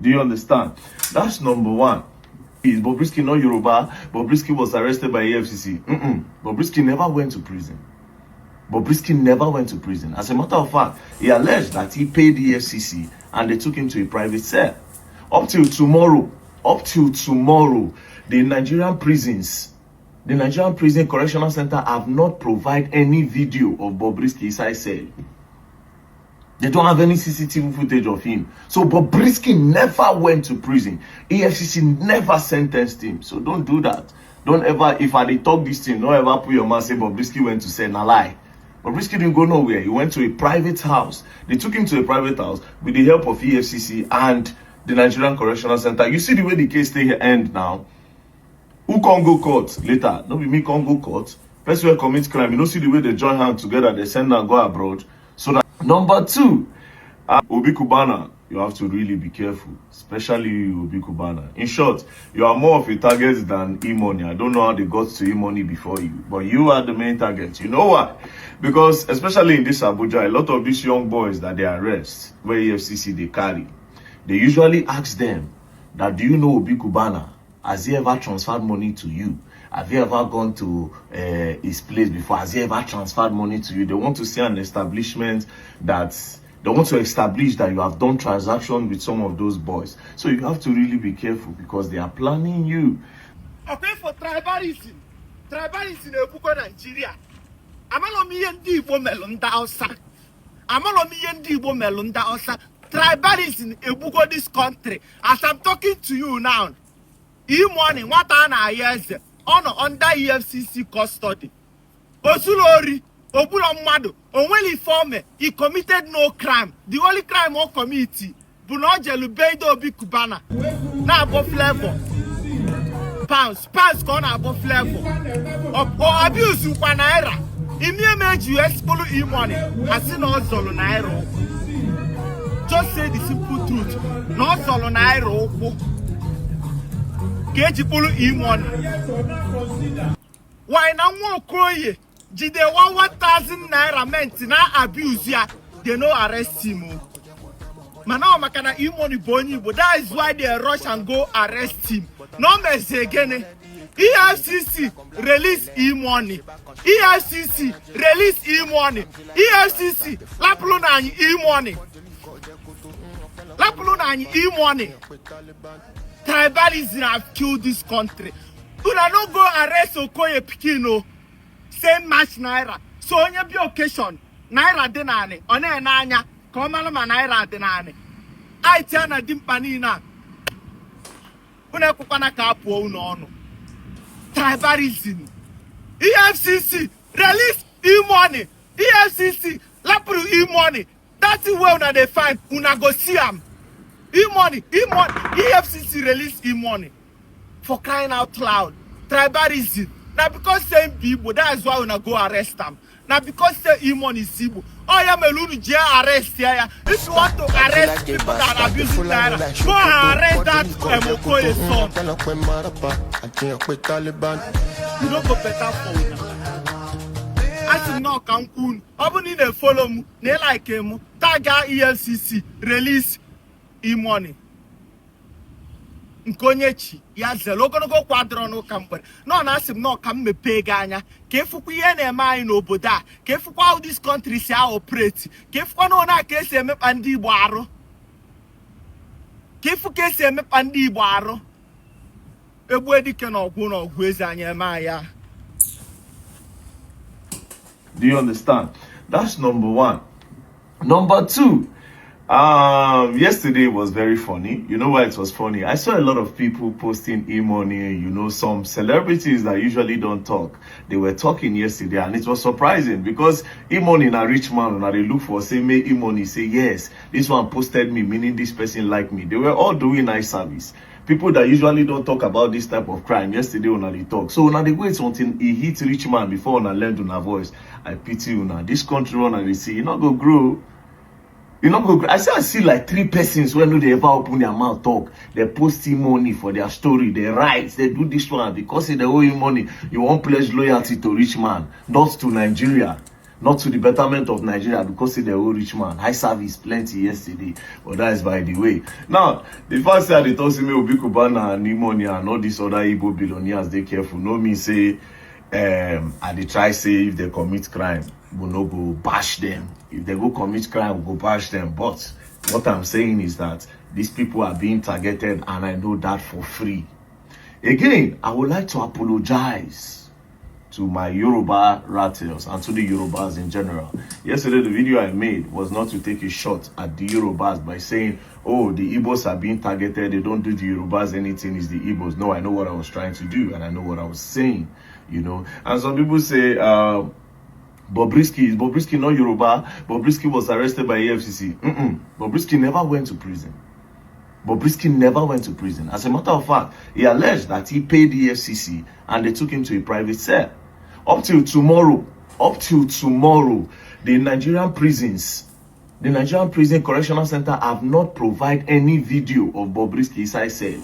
Do you understand? That's number one. Is Bobrisky not Yoruba? Bobrisky was arrested by EFCC. Bobrisky never went to prison. Bobrisky never went to prison. As a matter of fact, he alleged that he paid the EFCC and they took him to a private cell. Up till tomorrow, the Nigerian Prison Correctional Center have not provided any video of Bobrisky inside cell. They don't have any CCTV footage of him. So Bobrisky never went to prison. EFCC never sentenced him. So don't do that. Don't ever, if I talk this thing, don't ever put your mouth say Bobrisky went to say na lie. Bobrisky didn't go nowhere. He went to a private house. They took him to a private house with the help of EFCC and the Nigerian Correctional Center. You see the way the case stay end now. Who can't go court later? Don't be me can't go court. Person who commits crime. You don't see the way they join hands together. They send and go abroad. So that number two, Obi Cubana, you have to really be careful, especially you, Obi Cubana. In short, you are more of a target than Emoney. I don't know how they got to Emoney before you, but you are the main target. You know why? Because especially in this Abuja, a lot of these young boys that they arrest, where EFCC they carry, they usually ask them that, do you know Obi Cubana? Has he ever transferred money to you? Have you ever gone to his place before? Has he ever transferred money to you? They want to see an establishment that they want to establish that you have done transactions with some of those boys. So you have to really be careful because they are planning you. Okay, for tribalism in Ebuko, Nigeria. Amalomi yendi Igbo melunda osa. Amalomi yendi Igbo melunda osa. Tribalism in Ebuko, this country. As I'm talking to you now, Emoney, what are years under EFCC custody? Osulori, Obulamado, only former, he committed no crime. The only crime on committee, Bunojelu Beido Obi Cubana. Now above level. Pounds gone above level. Or abuse you naira. Image US follow Emoney. As in all solo naira. Just say the simple truth. Not solo naira. Keji follow Emoney. Why now more croye? Jide 1,000 naira meant na abuse ya. They no arrest him. Man, now makana Emoney boni, but that is why they rush and go arrest him. No mess again. EFCC release Emoney. EFCC release Emoney. EFCC lapuluna Emoney. Lapuluna Emoney. Tribalism have killed this country. Una no go arrest Okoye Pikino. Same match naira. So on your occasion, naira denane. On a nanya. Come on, naira denane. I tell na dimpanina. Una kupana kapo uno. Tribalism. EFCC release Emoney. EFCC lapru Emoney. That's the way una they find. Una go see am. Emoney. EFCC release Emoney. For crying out loud. Tribalism. Now because same people, that is why we go arrest them. Now because say Emoney is Igbo. Oh yeah, melunu jail arrest here. If you want to arrest people that abuse naira, go and arrest that Okoye son. You don't go better for you. I should not come cool. Even they follow me, they like him. Tag EFCC release Emoney. Nkonyechi ya zelo ogologo kwadro no kambe no na asim no kam mepe ganya ka efukwu ihe na eme anyị n'obodo a ka efukwu how this country si operate ka efukwu no na ka esi emepa ndị Igbo arụ ka efukwu esi emepa ndị Igbo arụ egbu edike na ọgwụ eze anyị eme ya. Do you understand? That's number one. Number two, yesterday was very funny. You know why it was funny? I saw a lot of people posting Emoney, you know, some celebrities that usually don't talk. They were talking yesterday and it was surprising because Emoney na rich man and they look for say may Emoney say yes, this one posted me, meaning this person like me. They were all doing nice service. People that usually don't talk about this type of crime, yesterday when they talk. So when they wait until he hit rich man before when I learned on a voice, I pity you now. This country when they see, you not go grow. You know, I see like 3 persons when they ever open their mouth talk. They post Emoney for their story. They write. They do this one because they owe you money. You won't pledge loyalty to rich man, not to Nigeria. not to the betterment of Nigeria, because they're all rich man. High service plenty yesterday, but that is by the way. Now, the first time they told me Obi Cubana and Emoney and all these other Igbo billionaires, they careful. No me say, and they try say if they commit crime, we'll not go bash them. If they go commit crime, we'll go bash them. But what I'm saying is that these people are being targeted, and I know that for free. Again, I would like to apologize to my Yoruba rattlers and to the Yorubas in general. Yesterday, the video I made was not to take a shot at the Yorubas by saying, oh, the Igbos are being targeted, they don't do the Yorubas anything, it's the Igbos. No, I know what I was trying to do, and I know what I was saying, you know. And some people say, Bobrisky, is Bobrisky not Yoruba? Bobrisky was arrested by EFCC. Bobrisky never went to prison. Bobrisky never went to prison. As a matter of fact, he alleged that he paid the EFCC and they took him to a private cell. Up till tomorrow, the Nigerian prisons, the Nigerian Prison Correctional Center have not provided any video of Bobrisky inside cell.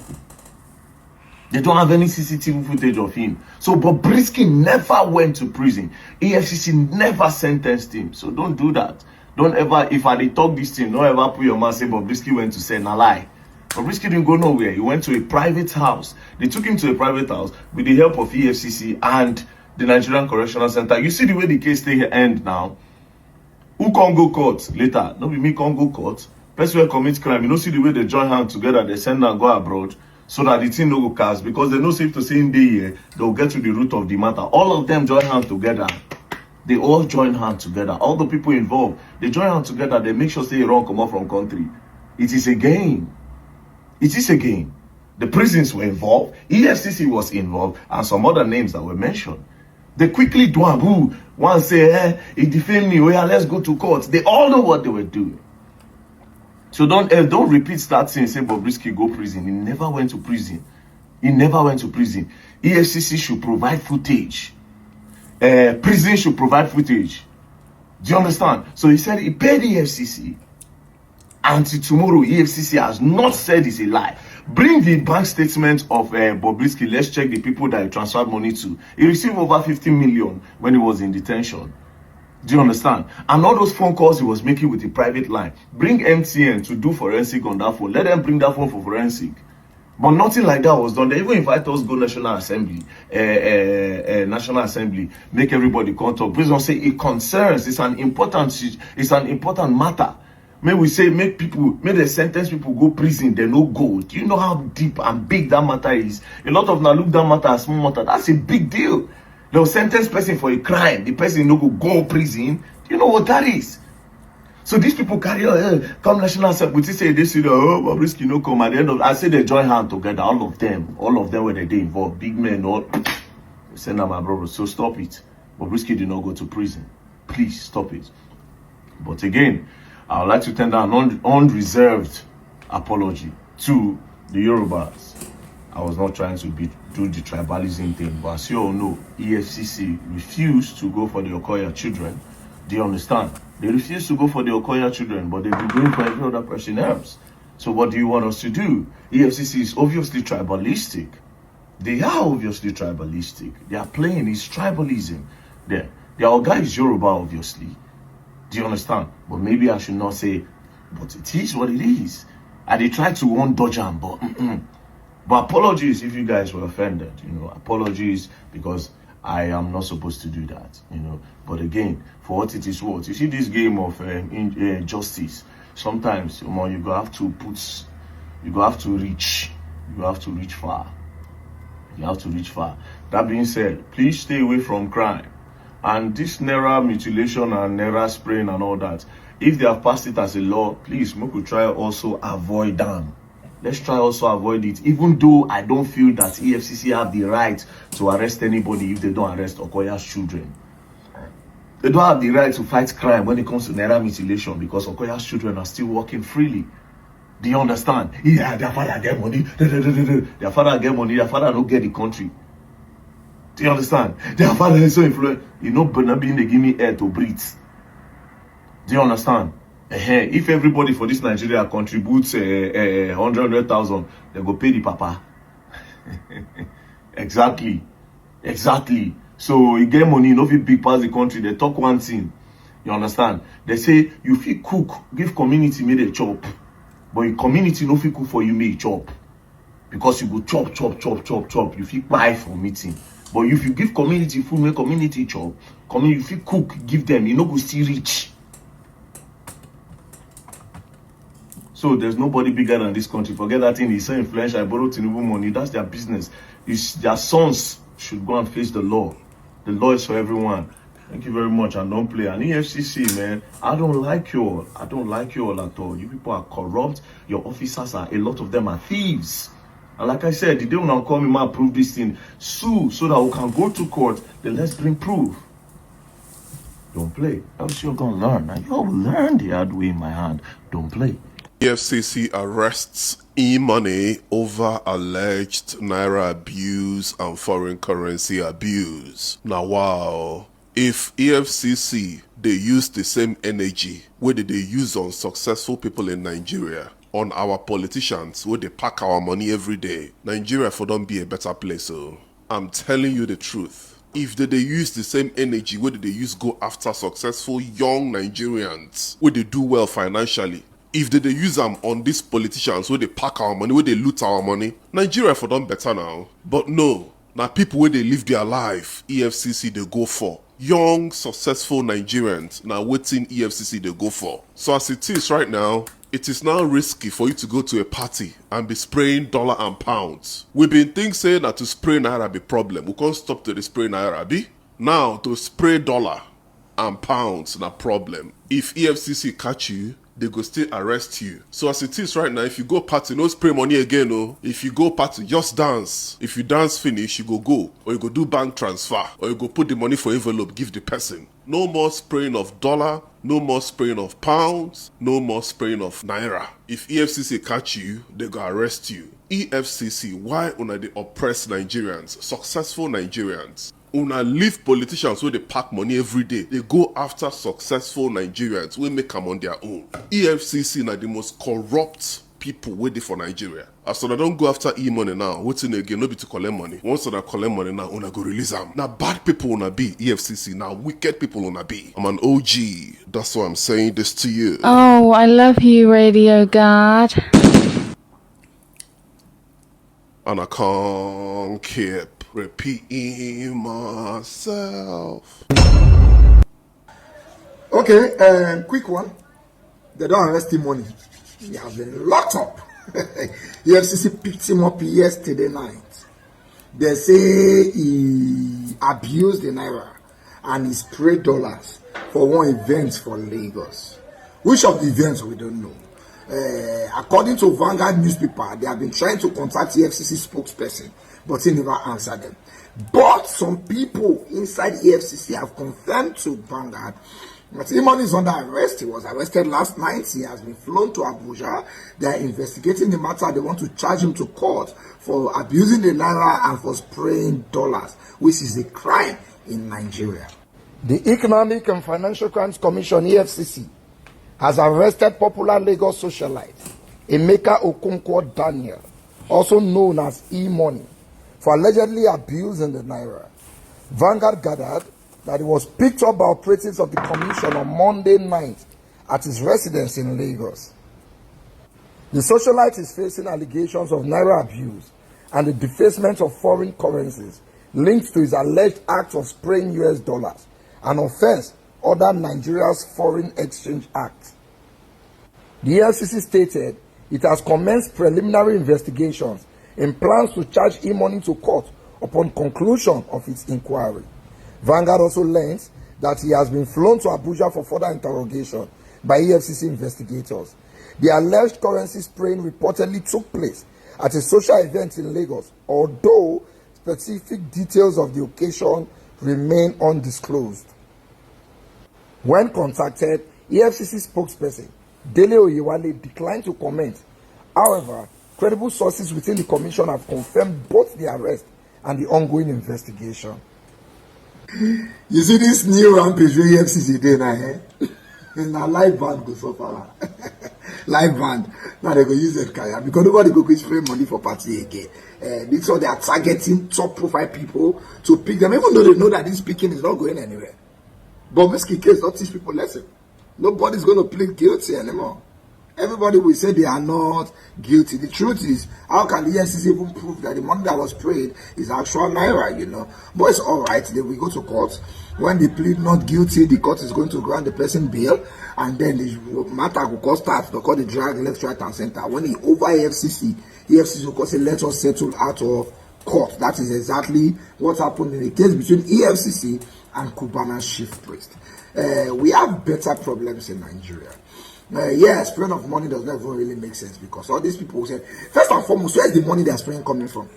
They don't have any CCTV footage of him. So Bobrisky never went to prison. EFCC never sentenced him. So don't do that. Don't ever, if I talk this thing, don't ever put your mouth say Bobrisky went to sell a lie. Bobrisky didn't go nowhere. He went to a private house. They took him to a private house with the help of EFCC and the Nigerian Correctional Center. You see the way the case stay end now. Who can't go court later? No be me can't go court. Person who commits crime, you know, see the way they join hands together, they send and go abroad so that the thing no go cast, because they know safe to say in the year they'll get to the root of the matter. All of them join hands together. They all join hands together. All the people involved, they join hands together. They make sure they wrong come out from country. It is a game. It is a game. The prisons were involved, EFCC was involved, and some other names that were mentioned. They quickly do a boo. One say, he defamed me. Oh yeah, let's go to court. They all know what they were doing. So don't repeat that thing. Say Bobrisky go prison. He never went to prison. He never went to prison. EFCC should provide footage. Prison should provide footage. Do you understand? So he said he paid the EFCC. Until tomorrow, EFCC has not said it's a lie. Bring the bank statement of Bobrisky. Let's check the people that he transferred money to. He received over 50 million when he was in detention. Do you understand? And all those phone calls he was making with the private line. Bring MTN to do forensic on that phone. Let them bring that phone for forensic. But nothing like that was done. They even invite us go National Assembly, make everybody come talk. Please don't say it concerns. It's an important matter. May we say, may the sentence people go prison, they no go. Do you know how deep and big that matter is? A lot of now look that matter as small matter. That's a big deal. They'll sentence person for a crime. The person no go prison. Do you know what that is? So these people carry on, come National Assembly, say they say, oh, Bobrisky no come. At the end of, I say they join hands together, all of them were they involved, big men, all. Send them my brother. So stop it. Bobrisky did not go to prison. Please stop it. But again, I would like to tender an unreserved apology to the Yorubas. I was not trying to do the tribalism thing, but as you all know, EFCC refused to go for the Okoya children. Do you understand? They refused to go for the Okoya children, but they've been going for every other person else. So what do you want us to do? EFCC is obviously tribalistic. They are obviously tribalistic. They are playing is tribalism. Their guy is Yoruba, obviously. Do you understand? But maybe I should not say, but it is what it is. And they tried to dodge them, but But apologies if you guys were offended, you know, apologies because I am not supposed to do that, you know. But again, for what it is worth, you see this game of justice, sometimes, you know, you have to reach far. You have to reach far. That being said, please stay away from crime. And this naira mutilation and naira spraying and all that, if they have passed it as a law, please, we could try also avoid them. Let's try also avoid it, even though I don't feel that EFCC have the right to arrest anybody if they don't arrest Okoya's children. They don't have the right to fight crime when it comes to naira mutilation because Okoya's children are still working freely. Do you understand? Yeah, their father get money. Their father get money. Their father don't get the country. Do you understand? Their father is so influential. You know, Benin, they give me air to breathe. Do you understand? If everybody for this Nigeria contributes 100,000, they go pay the papa. Exactly. So you get money, no fit big pass the country. They talk one thing. You understand? They say you fit cook, give community make a chop, but your community no fit cook for you make chop, because you go chop. You fit buy for meeting. But if you give community food, make community chop, community fit cook, give them, you no go still reach. So there's nobody bigger than this country. Forget that thing. He's so influential. I borrow Tinubu money. That's their business. Their sons should go and face the law. The law is for everyone. Thank you very much, and don't play. And EFCC, man, I don't like you all. I don't like you all at all. You people are corrupt. Your officers a lot of them are thieves. And like I said, the day when I'll call me, man, prove this thing, sue so that we can go to court. Then let's bring proof. Don't play. Else you're gonna learn. Now you will learn the hard way in my hand. Don't play. EFCC arrests Emoney over alleged naira abuse and foreign currency abuse. Now, wow. If EFCC, they use the same energy where they use on successful people in Nigeria, on our politicians, where they pack our money every day, Nigeria for don't be a better place. So I'm telling you the truth. If they use the same energy where they use go after successful young Nigerians, where they do well financially, if they use them on these politicians where they pack our money, where they loot our money, Nigeria for them better now. But no, now people where they live their life, EFCC they go for. Young, successful Nigerians now waiting EFCC they go for. So as it is right now, it is now risky for you to go to a party and be spraying dollar and pounds. We've been thinking saying that to spray naira be problem. We can't stop to the spray naira be. Now to spray dollar and pounds na problem. If EFCC catch you, they go still arrest you. So as it is right now, if you go party, no spray money again, no. If you go party, just dance. If you dance finish, you go. Or you go do bank transfer. Or you go put the money for envelope, give the person. No more spraying of dollar, no more spraying of pounds, no more spraying of naira. If EFCC catch you, they go arrest you. EFCC, why una they oppress Nigerians, successful Nigerians? Una leave politicians where they pack money every day. They go after successful Nigerians who make them on their own. EFCC na the most corrupt people waiting for Nigeria. As so they don't go after e-money now, waiting again, no be to collect money. Once they collect money now, una go release them. Now bad people una be, EFCC. Now wicked people una be. I'm an OG. That's why I'm saying this to you. Oh, I love you, Radio God. And I can't keep repeating myself. Okay, quick one. They don't arrest him money. He has been locked up. EFCC picked him up yesterday night. They say he abused the naira and he sprayed dollars for one event for Lagos. Which of the events we don't know. According to Vanguard newspaper, they have been trying to contact the EFCC spokesperson, but he never answered them. But some people inside EFCC have confirmed to Vanguard that Emoney is under arrest. He was arrested last night. He has been flown to Abuja. They are investigating the matter. They want to charge him to court for abusing the naira and for spraying dollars, which is a crime in Nigeria. The Economic and Financial Crimes Commission, EFCC, has arrested popular Lagos socialite Emeka Okonkwo Daniel, also known as Emoney, for allegedly abusing the naira. Vanguard gathered that he was picked up by operatives of the commission on Monday night at his residence in Lagos. The socialite is facing allegations of naira abuse and the defacement of foreign currencies linked to his alleged act of spraying US dollars, an offense under Nigeria's Foreign Exchange Act. The EFCC stated it has commenced preliminary investigations and plans to charge Emoney to court upon conclusion of its inquiry. Vanguard also learns that he has been flown to Abuja for further interrogation by EFCC investigators. The alleged currency spraying reportedly took place at a social event in Lagos, although specific details of the occasion remain undisclosed. When contacted, EFCC spokesperson Dele Oyewale declined to comment. However, credible sources within the commission have confirmed both the arrest and the ongoing investigation. You see this new rampage where EFCC dey now, eh? Now live band go suffer. Live band. Now they go use that kaya because nobody go spray money for party again. This is why they are targeting top profile people to pick them, even though they know that this picking is not going anywhere. Bobrisky case don't teach people lesson. Nobody's going to plead guilty anymore. Everybody will say they are not guilty. The truth is, how can the EFCC even prove that the money that was paid is actual naira, you know? But it's all right. They will go to court. When they plead not guilty, the court is going to grant the person bail, and then the matter will go start because they drag left, right, and center. When it over EFCC will say, let us settle out of court. That is exactly what happened in the case between EFCC and Cubana's chief priest. We have better problems in Nigeria. Yes, spraying of money does not even really make sense because all these people say, first and foremost, where is the money they're spraying coming from?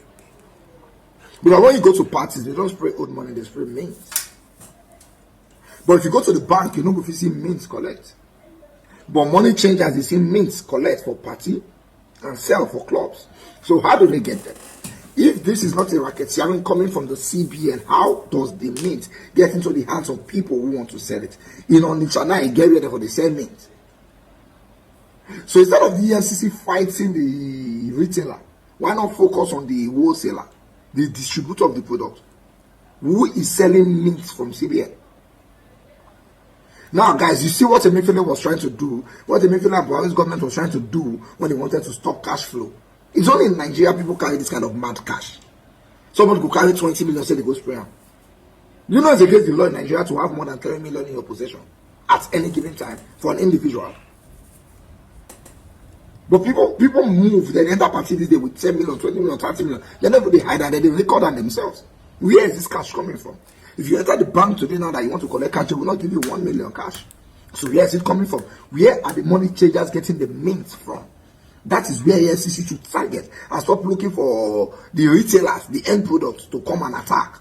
Because when you go to parties, they don't spray old money, they spray mints. But if you go to the bank, you know if you see mints collect. But money changers, they see mints collect for party and sell for clubs. So how do they get them? If this is not a racketeering coming from the CBN, how does the mint get into the hands of people who want to sell it? In Onitsha now, get ready for the sell mint. So instead of the EFCC fighting the retailer, why not focus on the wholesaler, the distributor of the product, who is selling mints from CBN? Now, guys, you see what Emefiele was trying to do, what Emefiele and Buhari's government was trying to do when they wanted to stop cash flow. It's only in Nigeria people carry this kind of mad cash. Somebody could carry 20 million, say they go spray them. You know it's against the law in Nigeria to have more than 30 million in your possession at any given time for an individual. But people move, they enter party this day with 10 million, 20 million, 30 million. They never they hide and they record on themselves. Where is this cash coming from? If you enter the bank today now that you want to collect cash, they will not give you 1 million cash. So where is it coming from? Where are the money changers getting the mint from? That is where EFCC should target and stop looking for the retailers, the end products to come and attack.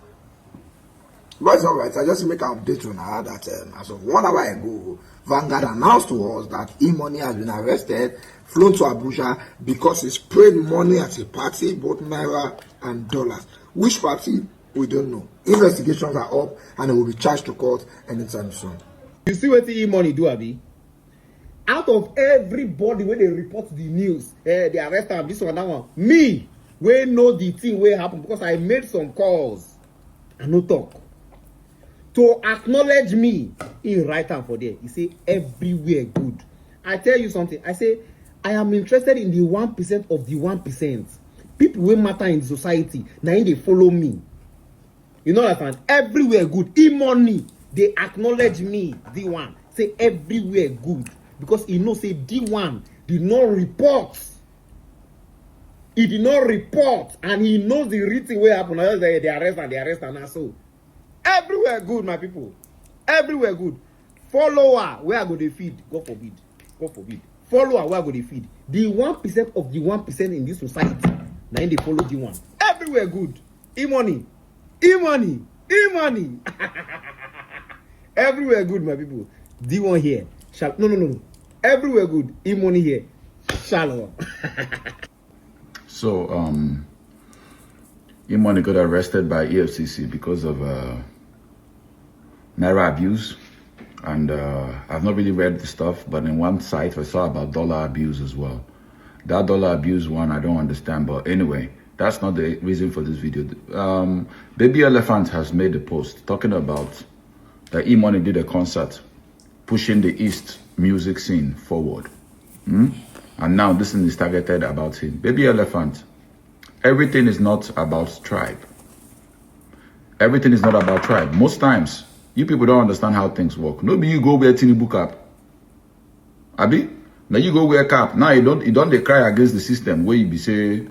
But it's all right. I just make an update on that as of 1 hour ago, Vanguard announced to us that Emoney has been arrested, flown to Abuja because he sprayed money at a party, both naira and dollars. Which party? We don't know. Investigations are up and it will be charged to court anytime soon. You see what the Emoney do, Abi? Out of everybody when they report the news, they arrest them, this one, that one. Me, we know the thing will happen because I made some calls and no talk. To acknowledge me, in right hand for there, he say everywhere good. I tell you something. I say I am interested in the 1% of the 1%. People will matter in society. Now they follow me. You know what I find? Everywhere good. Emoney, they acknowledge me. D1 say everywhere good because he knows say D1 did not report. He did not report, and he knows the written way happen. They arrest and so. Everywhere good, my people. Everywhere good. Follower, where I go they feed? God forbid. God forbid. Follower, where I go they feed? The 1% of the 1% in this society. Now they follow the one. Everywhere good. Emoney. Emoney. Emoney. Everywhere good, my people. D1 here. No. Everywhere good. Emoney here. Shalom. So, Emoney got arrested by EFCC because of naira abuse, and I've not really read the stuff, but in one site I saw about dollar abuse as well. That dollar abuse one I don't understand, but anyway, that's not the reason for this video. Baby Elephant has made a post talking about that Emoney did a concert pushing the East music scene forward. And now this thing is targeted about him. Baby Elephant, everything is not about tribe. Everything is not about tribe. Most times, you people don't understand how things work. Maybe you go wear Tinubu cap. Abi? Now you go wear cap. Now you don't they cry against the system where you be say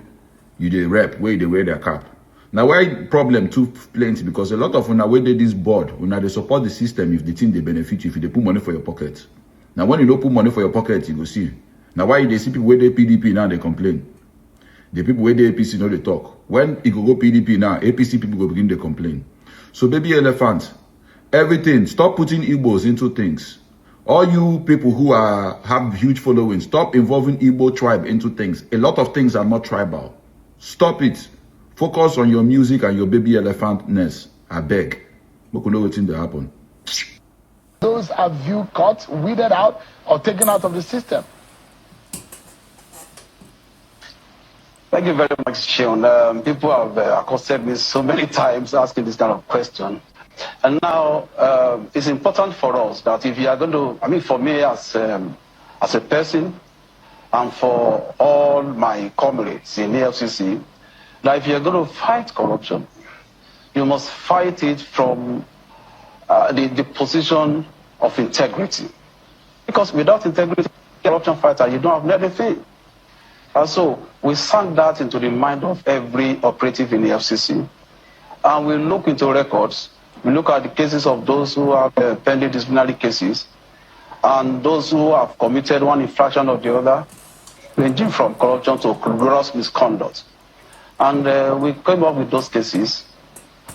you they rep, where they wear their cap. Now why problem too plenty? Because a lot of una where they this board, una they support the system if the thing they benefit you, if they put money for your pocket. Now when you don't put money for your pocket, you go see. Now why they see people where they PDP now they complain. The people where the APC know they talk. When it go PDP now, APC people go begin to complain. So Baby Elephant, everything, stop putting Igbos into things. All you people who have huge following, stop involving Igbo tribe into things. A lot of things are not tribal. Stop it. Focus on your music and your Baby Elephant-ness. I beg. We could know what's in to happen. Those are view cut, weeded out, or taken out of the system. Thank you very much, Sean. People have accosted me so many times asking this kind of question. And now it's important for us that if you are going to, I mean, for me as a person and for all my comrades in EFCC, that if you are going to fight corruption, you must fight it from the position of integrity. Because without integrity, corruption fighter, you don't have anything. And so we sank that into the mind of every operative in the FCC. And we look into records. We look at the cases of those who have pending disciplinary cases and those who have committed one infraction or the other, ranging from corruption to gross misconduct. And we came up with those cases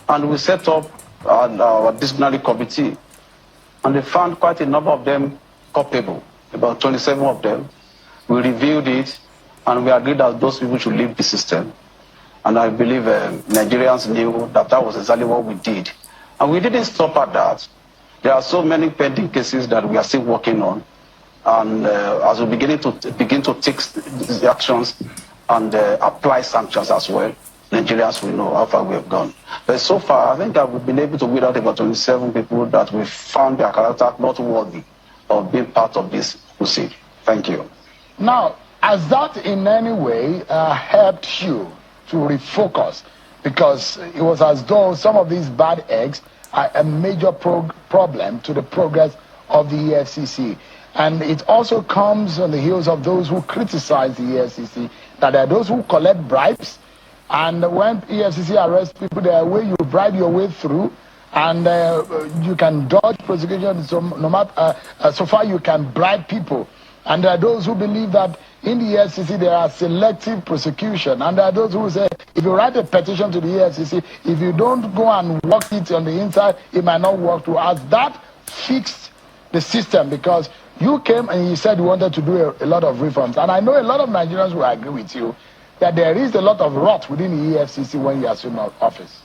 and we set up our disciplinary committee. And they found quite a number of them culpable, about 27 of them. We reviewed it and we agreed that those people should leave the system. And I believe Nigerians knew that that was exactly what we did. And we didn't stop at that. There are so many pending cases that we are still working on. And as we begin to take these actions and apply sanctions as well, Nigerians will know how far we have gone. But so far, I think that we've been able to weed out about 27 people that we found their character not worthy of being part of this crusade. Thank you. Now, has that in any way helped you to refocus? Because it was as though some of these bad eggs are a major problem to the progress of the EFCC. And it also comes on the heels of those who criticize the EFCC, that there are those who collect bribes. And when EFCC arrests people, there are ways you bribe your way through, and you can dodge prosecution. So no matter so far, you can bribe people. And there are those who believe that in the EFCC there are selective prosecution, and there are those who say if you write a petition to the EFCC, if you don't go and work it on the inside, it might not work through. Has that fixed the system? Because you came and you said you wanted to do a lot of reforms, and I know a lot of Nigerians will agree with you that there is a lot of rot within the EFCC when you assume office.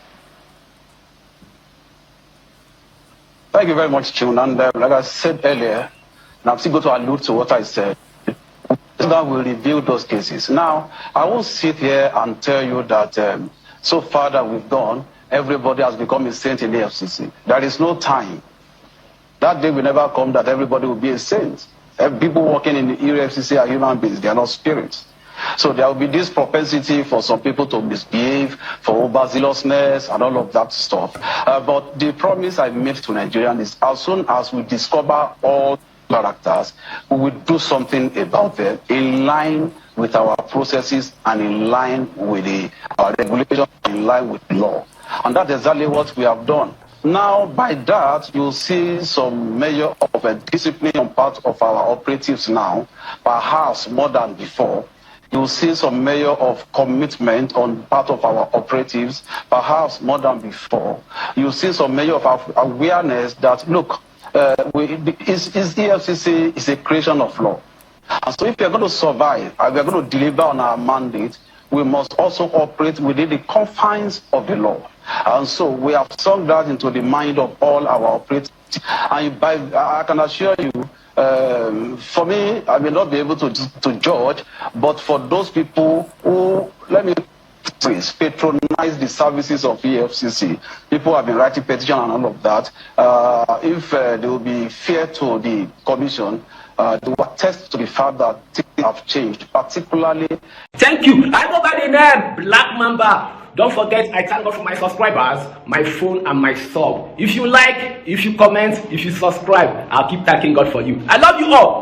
Thank you very much, Chun. And like I said earlier, and I'm still going to allude to what I said, that will review those cases. Now, I won't sit here and tell you that so far that we've gone, everybody has become a saint in the FCC. There is no time. That day will never come that everybody will be a saint. People working in the EFCC are human beings, they are not spirits. So there will be this propensity for some people to misbehave, for overzealousness and all of that stuff. But the promise I made to Nigerians is as soon as we discover all characters, we will do something about them in line with our processes and in line with our regulations, in line with law. And that's exactly what we have done. Now, by that, you'll see some measure of a discipline on part of our operatives now, perhaps more than before. You'll see some measure of commitment on part of our operatives, perhaps more than before. You'll see some measure of awareness that, look, EFCC is a creation of law. And so if we are going to survive and we are going to deliver on our mandate, we must also operate within the confines of the law. And so we have sunk that into the mind of all our operatives. And I can assure you, for me, I may not be able to judge, but for those people who, let me patronize the services of EFCC, people have been writing petition and all of that, if they will be fair to the commission, they will attest to the fact that things have changed, particularly. Thank you. I go by the name Black Mamba. Don't forget, I thank God for my subscribers, my phone, and my sub. If you like, if you comment, if you subscribe, I'll keep thanking God for you. I love you all.